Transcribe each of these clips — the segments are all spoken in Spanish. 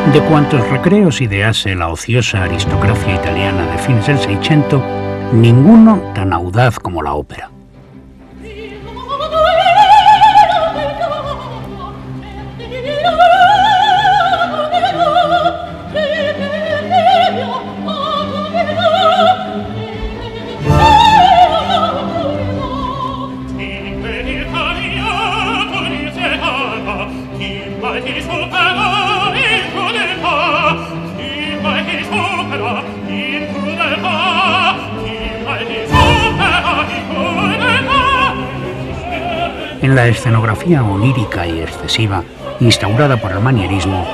De cuantos recreos idease la ociosa aristocracia italiana de fines del Seicento, ninguno tan audaz como la ópera. En la escenografía onírica y excesiva instaurada por el manierismo,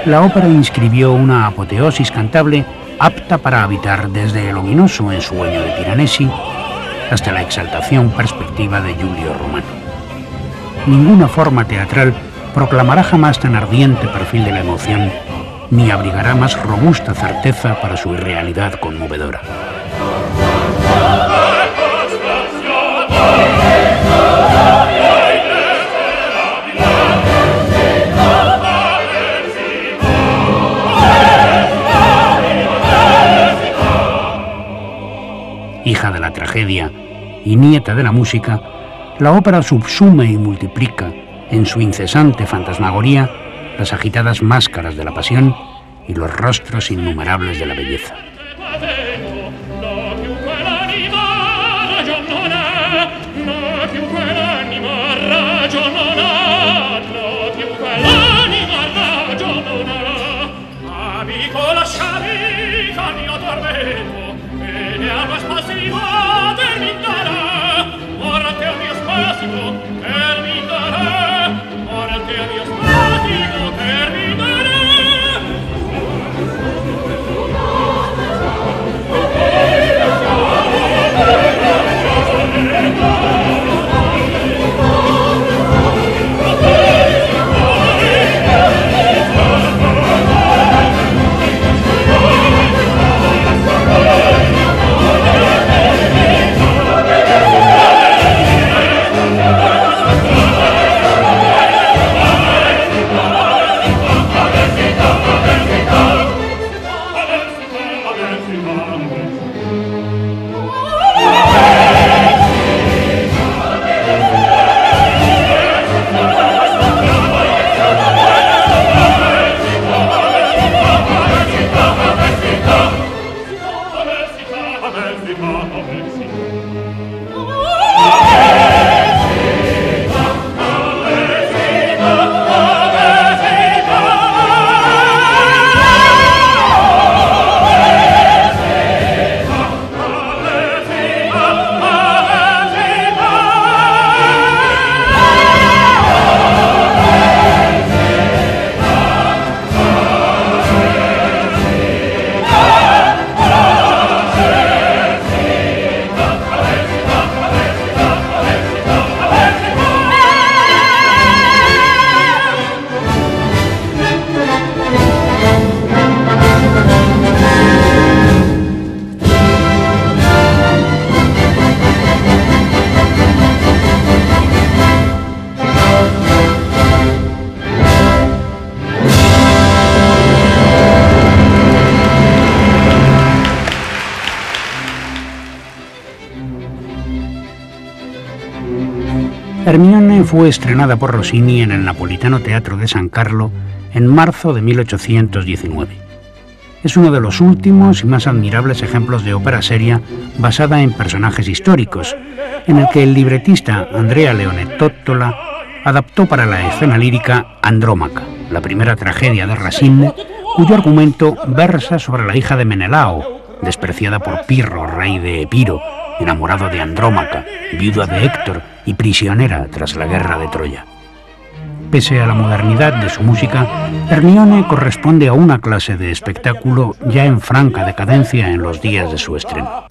la ópera inscribió una apoteosis cantable apta para habitar desde el ominoso ensueño de Piranesi hasta la exaltación perspectiva de Giulio Romano. Ninguna forma teatral proclamará jamás tan ardiente perfil de la emoción, ni abrigará más robusta certeza para su irrealidad conmovedora. Hija de la tragedia y nieta de la música, la ópera subsume y multiplica en su incesante fantasmagoría las agitadas máscaras de la pasión y los rostros innumerables de la belleza. Hermione fue estrenada por Rossini en el Napolitano Teatro de San Carlo en marzo de 1819. Es uno de los últimos y más admirables ejemplos de ópera seria basada en personajes históricos, en el que el libretista Andrea Leone Tottola adaptó para la escena lírica Andrómaca, la primera tragedia de Racine, cuyo argumento versa sobre la hija de Menelao, despreciada por Pirro, rey de Epiro, enamorado de Andrómaca, viuda de Héctor y prisionera tras la guerra de Troya. Pese a la modernidad de su música, Hermione corresponde a una clase de espectáculo ya en franca decadencia en los días de su estreno.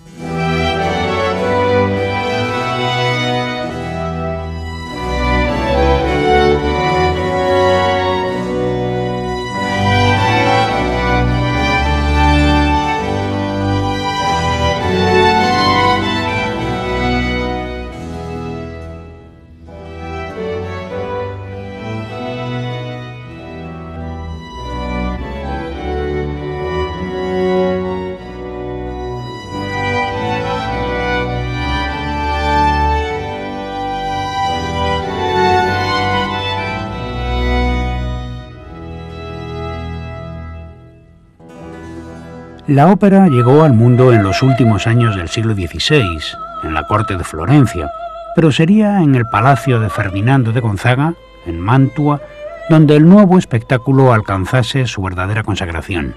La ópera llegó al mundo en los últimos años del siglo XVI, en la corte de Florencia, pero sería en el palacio de Ferdinando de Gonzaga, en Mantua, donde el nuevo espectáculo alcanzase su verdadera consagración,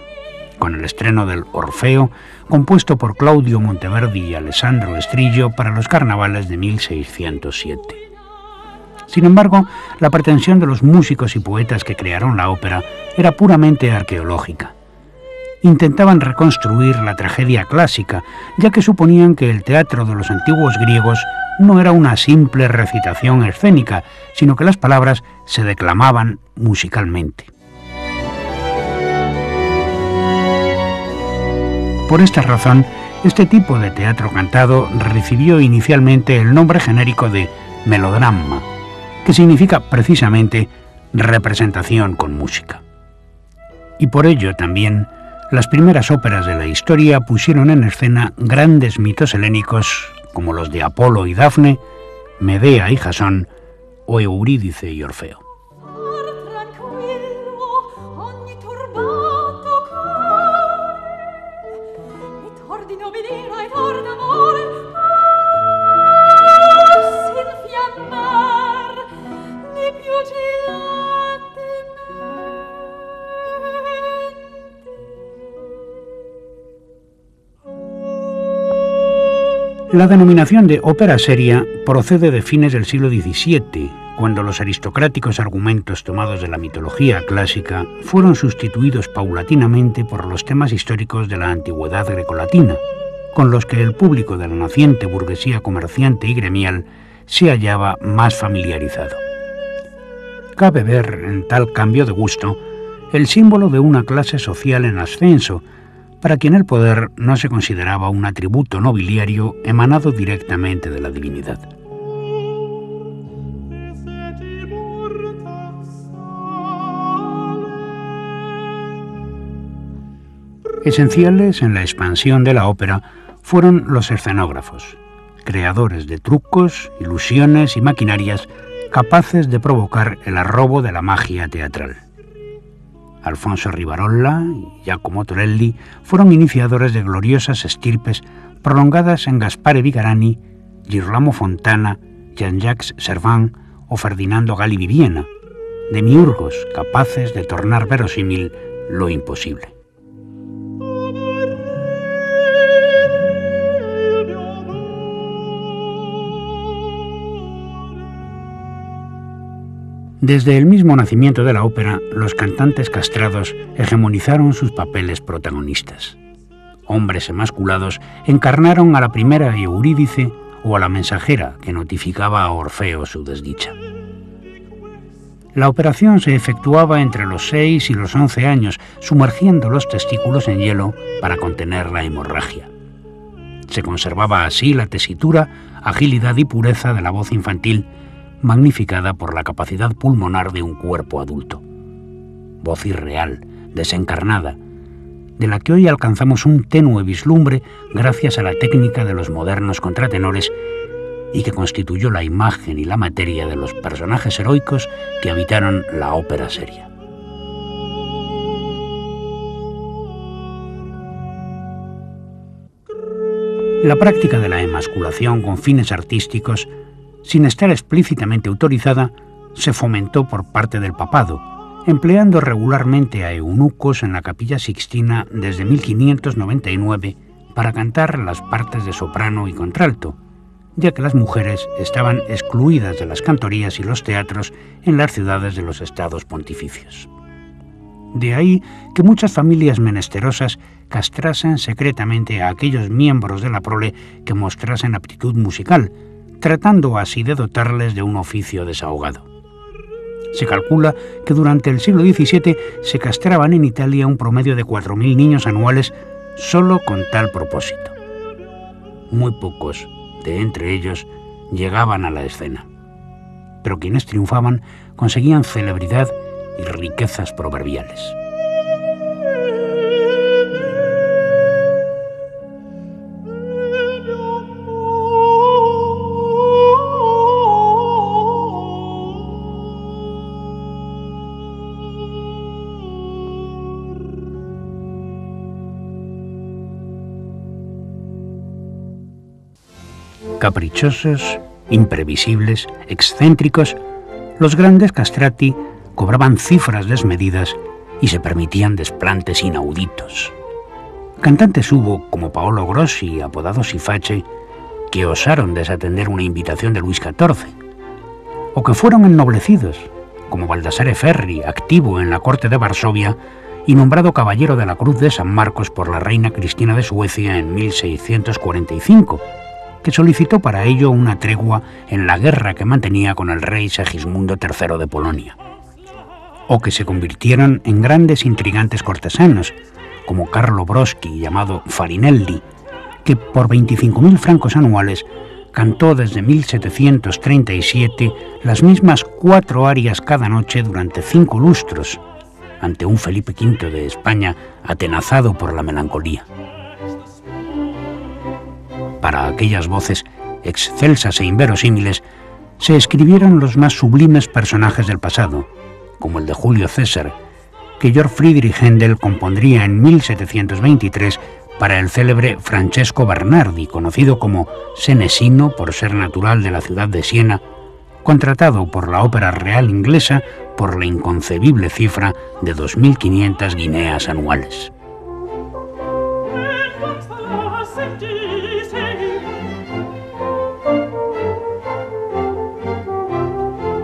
con el estreno del Orfeo, compuesto por Claudio Monteverdi y Alessandro Estrillo para los carnavales de 1607. Sin embargo, la pretensión de los músicos y poetas que crearon la ópera era puramente arqueológica. Intentaban reconstruir la tragedia clásica, ya que suponían que el teatro de los antiguos griegos no era una simple recitación escénica, sino que las palabras se declamaban musicalmente. Por esta razón, este tipo de teatro cantado recibió inicialmente el nombre genérico de melodrama, que significa precisamente representación con música. Y por ello también, las primeras óperas de la historia pusieron en escena grandes mitos helénicos como los de Apolo y Dafne, Medea y Jasón o Eurídice y Orfeo. La denominación de ópera seria procede de fines del siglo XVII, cuando los aristocráticos argumentos tomados de la mitología clásica fueron sustituidos paulatinamente por los temas históricos de la antigüedad grecolatina, con los que el público de la naciente burguesía comerciante y gremial se hallaba más familiarizado. Cabe ver en tal cambio de gusto el símbolo de una clase social en ascenso, para quien el poder no se consideraba un atributo nobiliario emanado directamente de la divinidad. Esenciales en la expansión de la ópera fueron los escenógrafos, creadores de trucos, ilusiones y maquinarias capaces de provocar el arrobo de la magia teatral. Alfonso Rivarola y Giacomo Torelli fueron iniciadores de gloriosas estirpes prolongadas en Gaspare Vigarani, Girolamo Fontana, Jean-Jacques Servan o Ferdinando Gali Viviena, demiurgos capaces de tornar verosímil lo imposible. Desde el mismo nacimiento de la ópera, los cantantes castrados hegemonizaron sus papeles protagonistas. Hombres emasculados encarnaron a la primera Eurídice o a la mensajera que notificaba a Orfeo su desdicha. La operación se efectuaba entre los 6 y los 11 años, sumergiendo los testículos en hielo para contener la hemorragia. Se conservaba así la tesitura, agilidad y pureza de la voz infantil, magnificada por la capacidad pulmonar de un cuerpo adulto. Voz irreal, desencarnada, de la que hoy alcanzamos un tenue vislumbre gracias a la técnica de los modernos contratenores y que constituyó la imagen y la materia de los personajes heroicos que habitaron la ópera seria. La práctica de la emasculación con fines artísticos, sin estar explícitamente autorizada, se fomentó por parte del papado, empleando regularmente a eunucos en la Capilla Sixtina desde 1599 para cantar las partes de soprano y contralto, ya que las mujeres estaban excluidas de las cantorías y los teatros en las ciudades de los estados pontificios. De ahí que muchas familias menesterosas castrasen secretamente a aquellos miembros de la prole que mostrasen aptitud musical, tratando así de dotarles de un oficio desahogado. Se calcula que durante el siglo XVII se castraban en Italia un promedio de 4.000 niños anuales solo con tal propósito. Muy pocos de entre ellos llegaban a la escena, pero quienes triunfaban conseguían celebridad y riquezas proverbiales. Caprichosos, imprevisibles, excéntricos, los grandes castrati cobraban cifras desmedidas y se permitían desplantes inauditos. Cantantes hubo, como Paolo Grossi, apodado Siface, que osaron desatender una invitación de Luis XIV, o que fueron ennoblecidos, como Baldassare Ferri, activo en la corte de Varsovia y nombrado caballero de la Cruz de San Marcos por la reina Cristina de Suecia en 1645, que solicitó para ello una tregua en la guerra que mantenía con el rey Segismundo III de Polonia, o que se convirtieron en grandes intrigantes cortesanos, como Carlo Broschi, llamado Farinelli, que por 25.000 francos anuales cantó desde 1737 las mismas 4 arias cada noche durante 5 lustros, ante un Felipe V de España atenazado por la melancolía. Para aquellas voces excelsas e inverosímiles se escribieron los más sublimes personajes del pasado, como el de Julio César, que Georg Friedrich Händel compondría en 1723 para el célebre Francesco Bernardi, conocido como Senesino por ser natural de la ciudad de Siena, contratado por la Ópera Real Inglesa por la inconcebible cifra de 2.500 guineas anuales.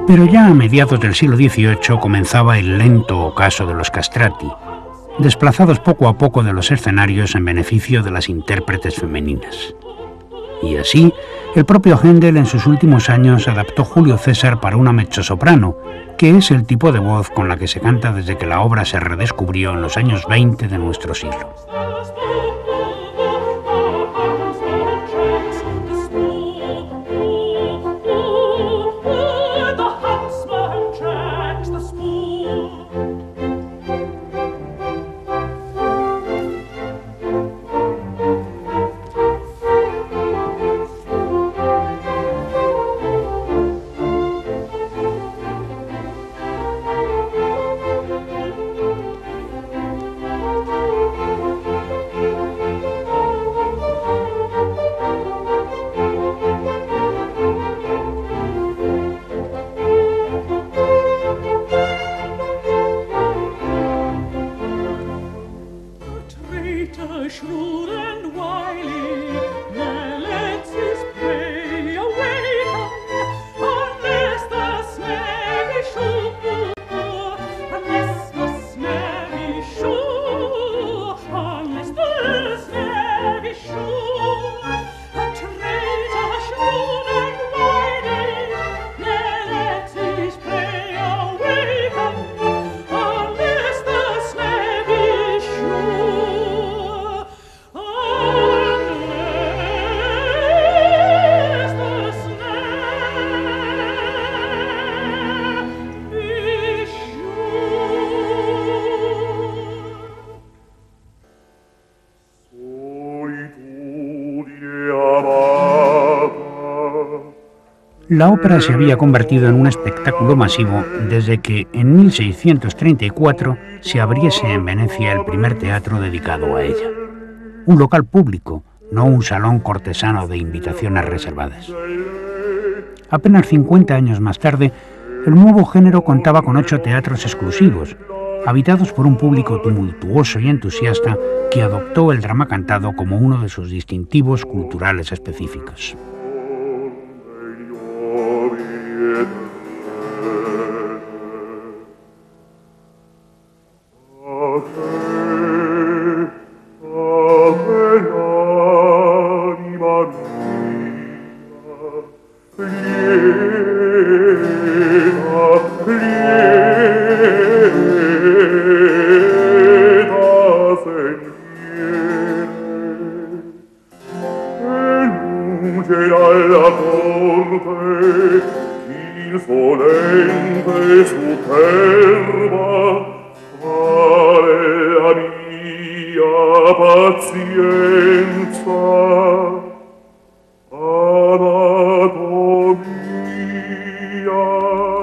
Pero ya a mediados del siglo XVIII comenzaba el lento ocaso de los castrati, desplazados poco a poco de los escenarios en beneficio de las intérpretes femeninas. Y así, el propio Händel en sus últimos años adaptó Julio César para una mezzosoprano, que es el tipo de voz con la que se canta desde que la obra se redescubrió en los años 20 de nuestro siglo. La ópera se había convertido en un espectáculo masivo desde que en 1634 se abriese en Venecia el primer teatro dedicado a ella. Un local público, no un salón cortesano de invitaciones reservadas. Apenas 50 años más tarde, el nuevo género contaba con 8 teatros exclusivos, habitados por un público tumultuoso y entusiasta que adoptó el drama cantado como uno de sus distintivos culturales específicos.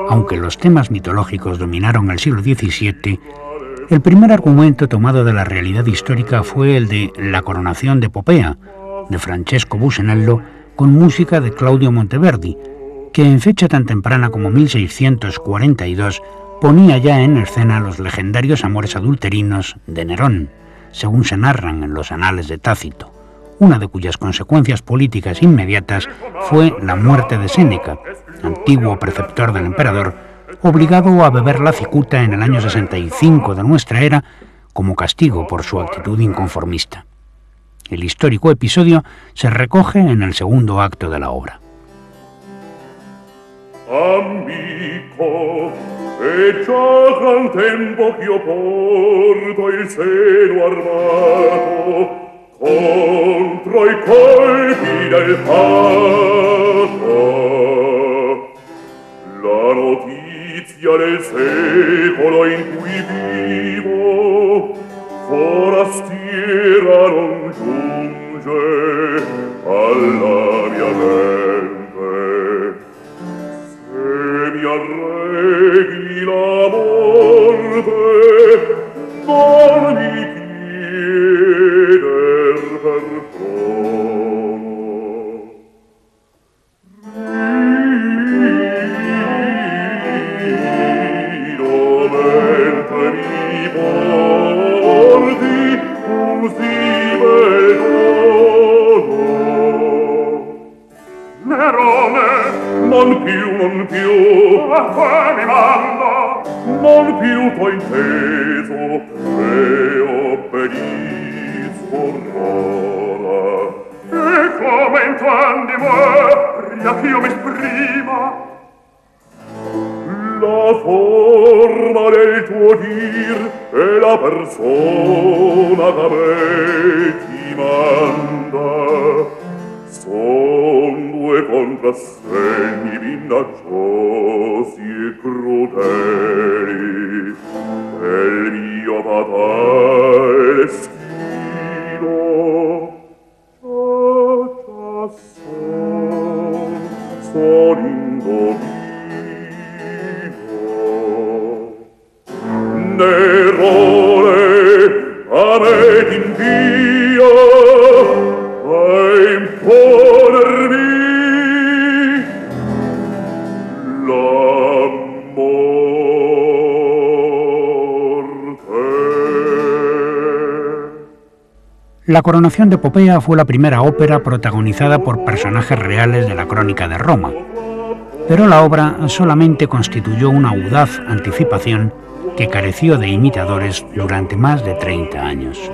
Aunque los temas mitológicos dominaron el siglo XVII, el primer argumento tomado de la realidad histórica fue el de La coronación de Popea, de Francesco Busenello, con música de Claudio Monteverdi, que en fecha tan temprana como 1642 ponía ya en escena los legendarios amores adulterinos de Nerón, según se narran en los anales de Tácito, una de cuyas consecuencias políticas inmediatas fue la muerte de Séneca, antiguo preceptor del emperador, obligado a beber la cicuta en el año 65 de nuestra era como castigo por su actitud inconformista. El histórico episodio se recoge en el segundo acto de la obra. Amico, è già gran tempo che io porto il seno armato contro i colpi del fato. La notizia del secolo in cui vivo forastiera non giunge alla mia mente. Se mi arregli la morte, non mi chieder perdono. Rido mentre mi porti così bel dono. Nerone, non più, a qua mi manda, non più t'ho inteso e obbedisco ora. E come intendi me, prima che io mi esprima, la forma del tuo dir e la persona che me ti manda son due contrassegni minacciosi e crudeli del mio fatale destino. Già son indovino. Nerone a me t'invia a imponermi la morte. La coronación de Popea fue la primera ópera protagonizada por personajes reales de la crónica de Roma, pero la obra solamente constituyó una audaz anticipación que careció de imitadores durante más de 30 años.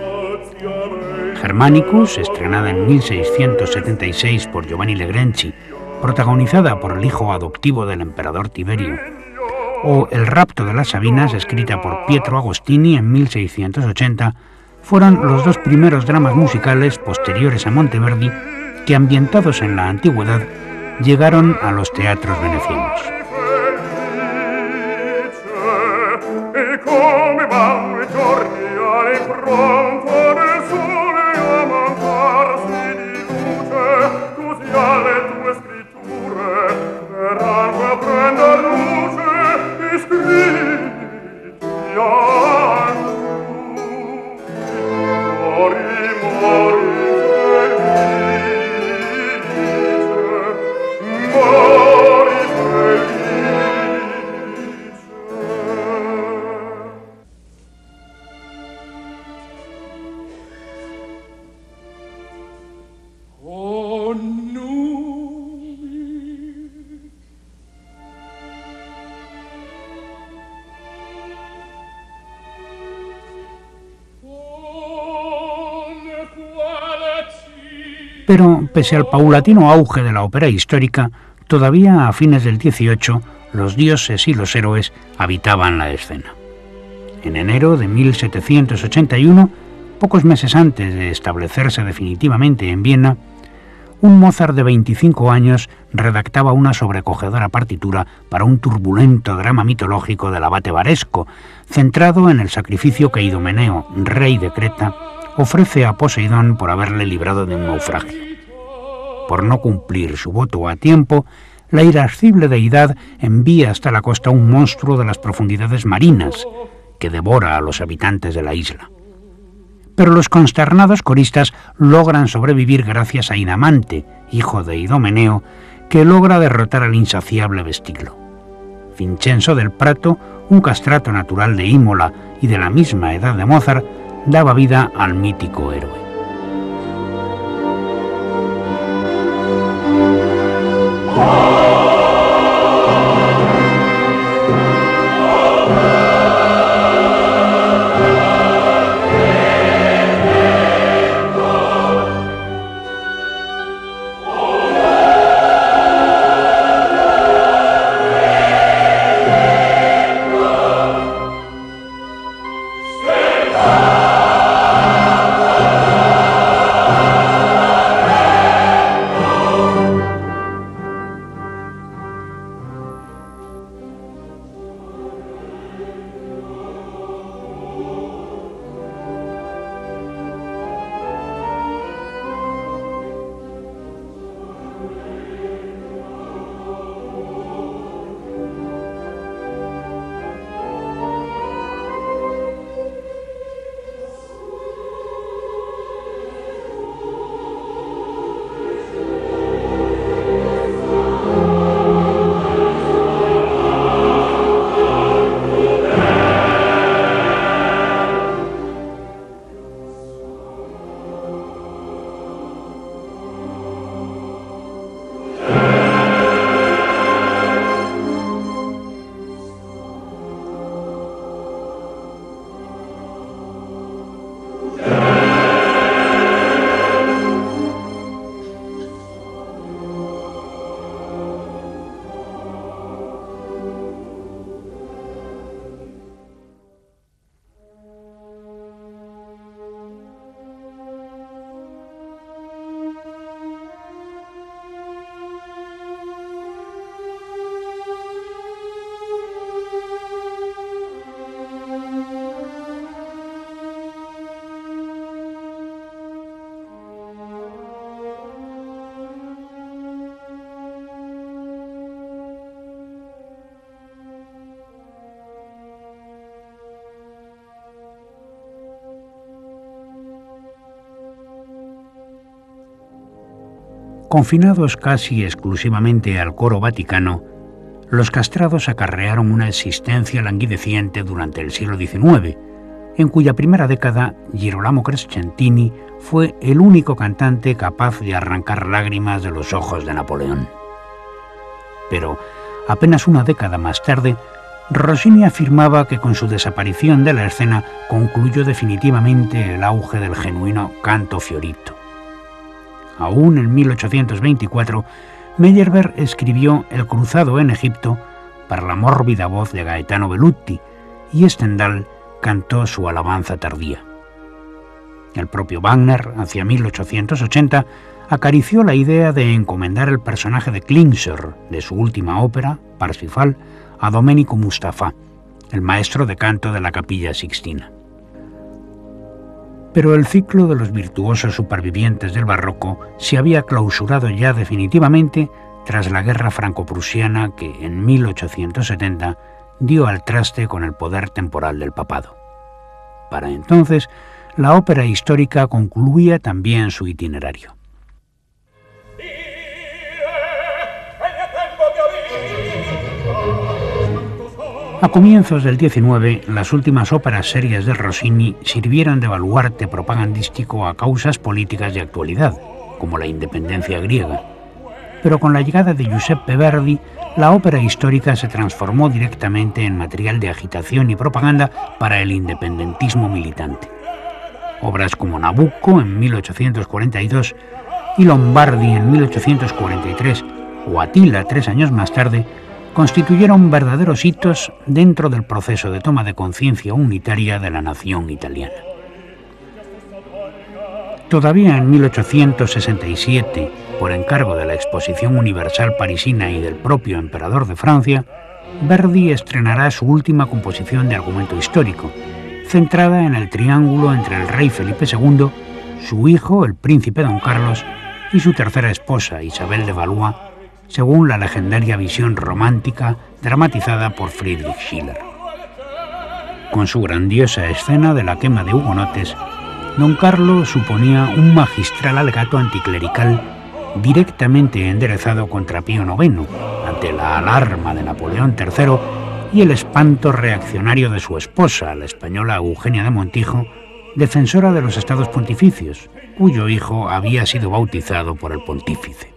Germanicus, estrenada en 1676 por Giovanni Legrenci, protagonizada por el hijo adoptivo del emperador Tiberio, o El rapto de las Sabinas, escrita por Pietro Agostini en 1680, fueron los dos primeros dramas musicales posteriores a Monteverdi que, ambientados en la antigüedad, llegaron a los teatros venecianos. Pero, pese al paulatino auge de la ópera histórica, todavía a fines del XVIII los dioses y los héroes habitaban la escena. En enero de 1781, pocos meses antes de establecerse definitivamente en Viena, un Mozart de 25 años redactaba una sobrecogedora partitura para un turbulento drama mitológico del abate Varesco, centrado en el sacrificio que Idomeneo, rey de Creta, ofrece a Poseidón por haberle librado de un naufragio. Por no cumplir su voto a tiempo, la irascible deidad envía hasta la costa un monstruo de las profundidades marinas, que devora a los habitantes de la isla. Pero los consternados coristas logran sobrevivir gracias a Idamante, hijo de Idomeneo, que logra derrotar al insaciable Vestiglo. Vincenzo del Prato, un castrato natural de Imola y de la misma edad de Mozart, daba vida al mítico héroe. Confinados casi exclusivamente al coro vaticano, los castrados acarrearon una existencia languideciente durante el siglo XIX, en cuya primera década Girolamo Crescentini fue el único cantante capaz de arrancar lágrimas de los ojos de Napoleón. Pero apenas una década más tarde, Rossini afirmaba que con su desaparición de la escena concluyó definitivamente el auge del genuino canto fiorito. Aún en 1824, Meyerbeer escribió El cruzado en Egipto para la mórbida voz de Gaetano Bellutti, y Stendhal cantó su alabanza tardía. El propio Wagner, hacia 1880, acarició la idea de encomendar el personaje de Klingsor, de su última ópera, Parsifal, a Domenico Mustafa, el maestro de canto de la Capilla Sixtina. Pero el ciclo de los virtuosos supervivientes del barroco se había clausurado ya definitivamente tras la guerra franco-prusiana que, en 1870, dio al traste con el poder temporal del papado. Para entonces, la ópera histórica concluía también su itinerario. A comienzos del XIX, las últimas óperas serias de Rossini sirvieron de baluarte propagandístico a causas políticas de actualidad, como la independencia griega. Pero con la llegada de Giuseppe Verdi, la ópera histórica se transformó directamente en material de agitación y propaganda para el independentismo militante. Obras como Nabucco en 1842 y Lombardi en 1843 o Attila 3 años más tarde constituyeron verdaderos hitos dentro del proceso de toma de conciencia unitaria de la nación italiana. Todavía en 1867, por encargo de la Exposición Universal Parisina y del propio emperador de Francia, Verdi estrenará su última composición de argumento histórico, centrada en el triángulo entre el rey Felipe II, su hijo, el príncipe Don Carlos, y su tercera esposa, Isabel de Valois, según la legendaria visión romántica dramatizada por Friedrich Schiller. Con su grandiosa escena de la quema de hugonotes, Don Carlo suponía un magistral alegato anticlerical directamente enderezado contra Pío IX, ante la alarma de Napoleón III y el espanto reaccionario de su esposa, la española Eugenia de Montijo, defensora de los estados pontificios, cuyo hijo había sido bautizado por el pontífice.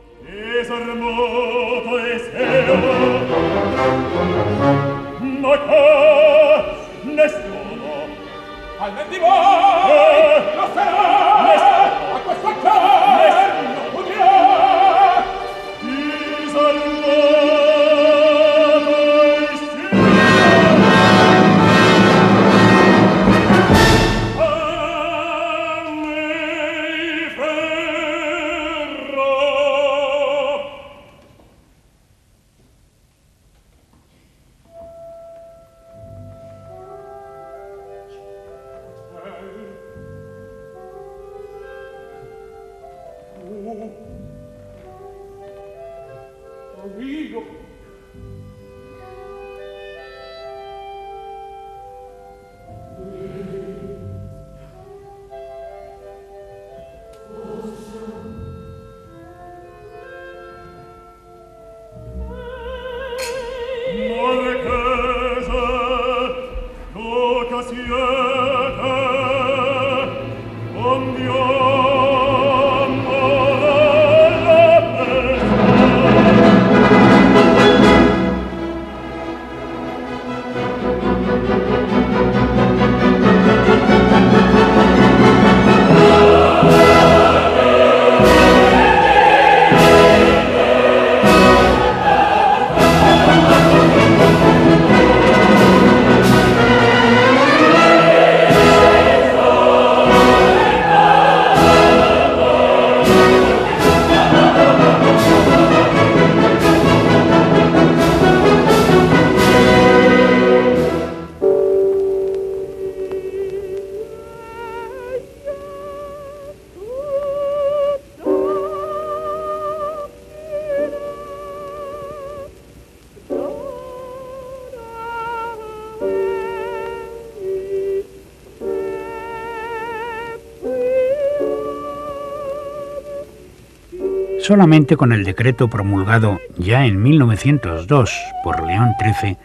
Solamente con el decreto promulgado ya en 1902 por León XIII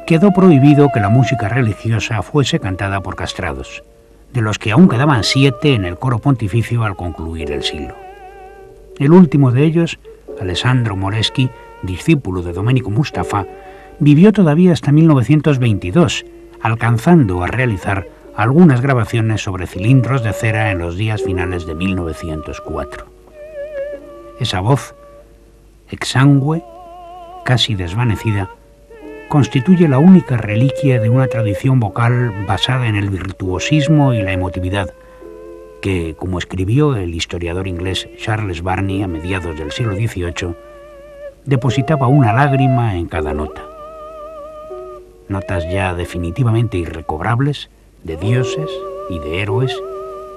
quedó prohibido que la música religiosa fuese cantada por castrados, de los que aún quedaban 7 en el coro pontificio al concluir el siglo. El último de ellos, Alessandro Moreschi, discípulo de Domenico Mustafa, vivió todavía hasta 1922, alcanzando a realizar algunas grabaciones sobre cilindros de cera en los días finales de 1904. Esa voz, exangüe, casi desvanecida, constituye la única reliquia de una tradición vocal basada en el virtuosismo y la emotividad, que, como escribió el historiador inglés Charles Burney a mediados del siglo XVIII, depositaba una lágrima en cada nota. Notas ya definitivamente irrecobrables de dioses y de héroes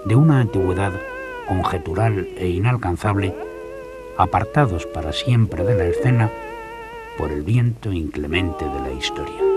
de una antigüedad conjetural e inalcanzable, apartados para siempre de la escena por el viento inclemente de la historia.